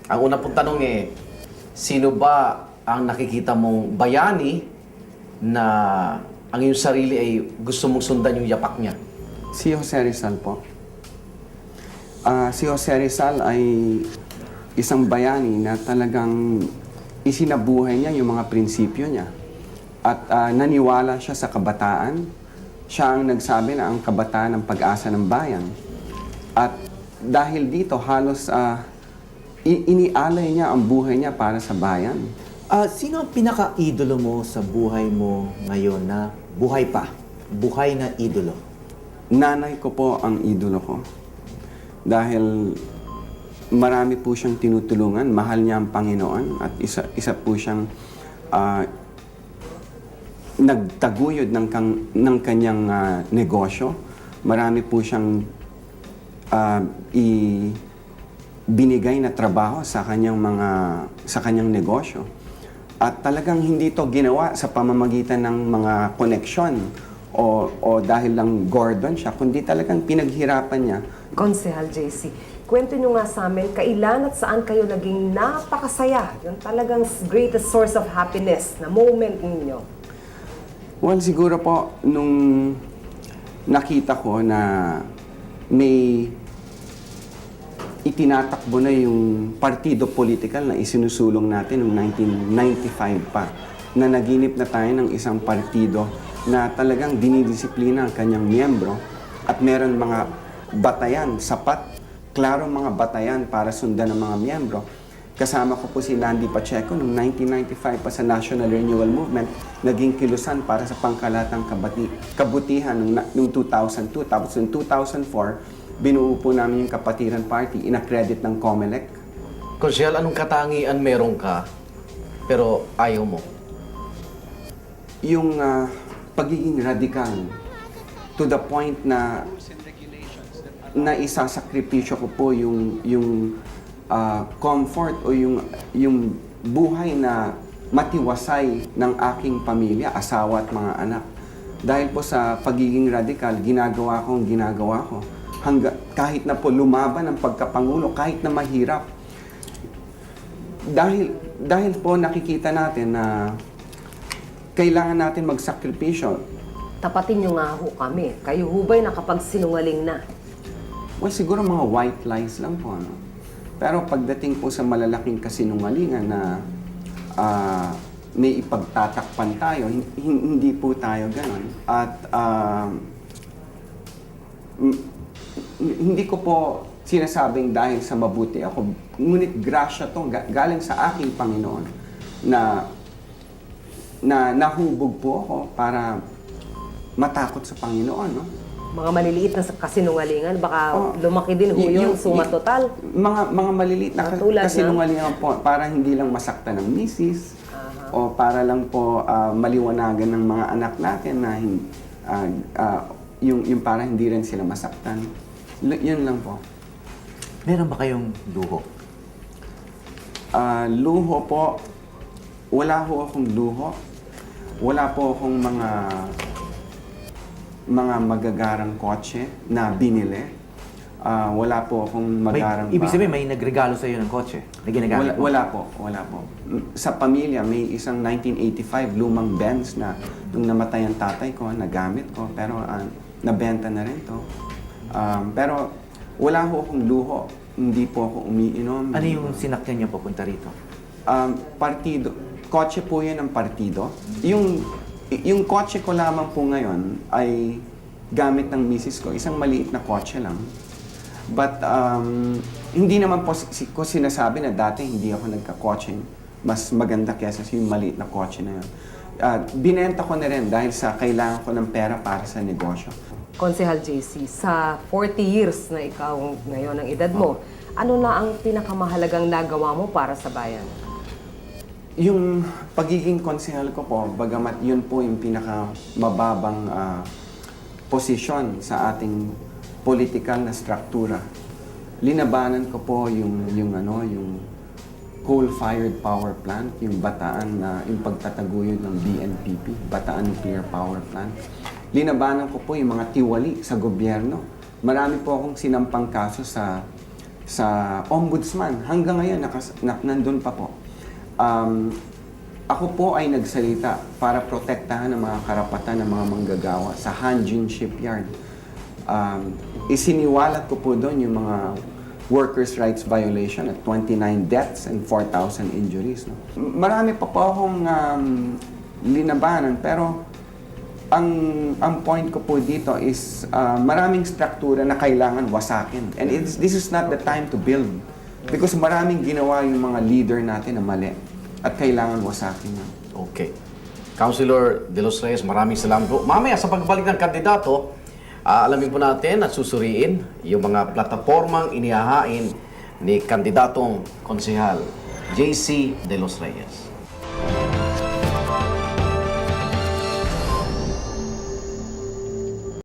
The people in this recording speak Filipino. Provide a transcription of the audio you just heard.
Ang una pong tanong sino ba ang nakikita mong bayani na ang iyong sarili ay gusto mong sundan yung yapak niya? Si Jose Rizal po. Si Jose Rizal ay isang bayani na talagang isinabuhay niya yung mga prinsipyo niya. At naniwala siya sa kabataan. Siya ang nagsabi na ang kabataan ang pag-asa ng bayan. At dahil dito, halos inialay niya ang buhay niya para sa bayan. Sino ang pinaka-idolo mo sa buhay mo ngayon na buhay pa? Buhay na idolo. Nanay ko po ang idolo ko. Dahil marami po siyang tinutulungan, mahal niya ang Panginoon at isa po siyang nagtaguyod ng kanyang negosyo. Marami po siyang binigay na trabaho sa kanyang negosyo. At talagang hindi to ginawa sa pamamagitan ng mga koneksyon o dahil lang Gordon siya, kundi talagang pinaghirapan niya. Konsehal JC, kwento nyo nga sa amin, kailan at saan kayo naging napakasaya? Yung talagang greatest source of happiness na moment ninyo. Well, siguro po, nung nakita ko na may itinatakbo na yung partido political na isinusulong natin noong 1995 pa, na naginip na tayo ng isang partido na talagang dinidisiplina ang kanyang miyembro at meron mga batayan, sapat, klaro mga batayan para sundan ng mga miyembro. Kasama ko po si Landy Pacheco noong 1995 pa sa National Renewal Movement, naging kilusan para sa pangkalatang kabutihan noong 2002. Tapos noong 2004, binuo po namin yung Kapatiran Party, inaccredit ng COMELEC. Konsehal, anong katangian meron ka pero ayaw mo? Yung pagiging radikal to the point na isasakripisyo ko po yung comfort o yung buhay na matiwasay ng aking pamilya, asawa at mga anak. Dahil po sa pagiging radikal, ginagawa ko. Kahit na po lumaban ang pagkapangulo, kahit na mahirap. Dahil po nakikita natin na kailangan natin magsakripisyo. Tapatin nyo nga ho kami. Kayo ho ba'y nakapagsinungaling na? Well, siguro mga white lies lang po. No? Pero pagdating po sa malalaking kasinungalingan na may ipagtatakpan tayo, hindi po tayo ganon. At hindi ko po sinasabing dahil sa mabuti ako, ngunit grasya to galing sa aking Panginoon na nahubog po ako para matakot sa Panginoon, no? Mga maliliit na kasinungalingan, baka lumaki din ho yung suma total. Mga maliliit na kasinungalingan po para hindi lang masaktan ng misis o para lang po maliwanagan ng mga anak natin na yung para hindi rin sila masaktan. Yun lang po. Meron ba kayong luho? Luho po, wala ho akong luho. Wala po akong mga magagarang kotse na binili. Wala po akong magarang Ibig sabihin, may nagregalo sa iyo ng kotse na ginagamit mo? Wala po. Sa pamilya, may isang 1985 lumang Benz na nung namatay ang tatay ko, nagamit ko, pero nabenta na rin to. Pero wala ho akong luho. Hindi po ako umiinom. Ano yung sinakyan niyo papunta rito? Partido. Kotse po yan ng partido. Yung kotse ko lamang po ngayon ay gamit ng misis ko. Isang maliit na kotse lang. But hindi naman po ko sinasabi na dati hindi ako nagka-kotse. Mas maganda kesa yung maliit na kotse na yun. Binenta ko na rin dahil sa kailangan ko ng pera para sa negosyo. Konsehal JC, sa 40 years na ikaw ngayon ang edad mo, ano na ang pinakamahalagang nagawa mo para sa bayan? Yung pagiging konsehal ko po, bagamat yun po yung pinakamababang posisyon sa ating political na struktura, linabanan ko po yung coal-fired power plant, yung Bataan na yung pagtataguyod ng BNPP, Bataan Nuclear Power Plant. Linabanan ko po yung mga tiwali sa gobyerno. Marami po akong sinampang kaso sa sa ombudsman. Hanggang ngayon, nandun pa po. Ako po ay nagsalita para protektahan ang mga karapatan ng mga manggagawa sa Hanjin Shipyard. Isiniwalat ko po doon yung mga workers' rights violation at 29 deaths and 4,000 injuries. No? Marami pa po akong linabanan, pero ang point ko po dito is maraming struktura na kailangan wasakin. And this is not the time to build. Because maraming ginawa yung mga leader natin na mali. At kailangan wasakin na. Okay. Councilor De Los Reyes, maraming salamat po. Mamaya sa pagbalik ng kandidato, alamin po natin at susuriin yung mga platapormang inihahain ni kandidatong konsehal JC De Los Reyes.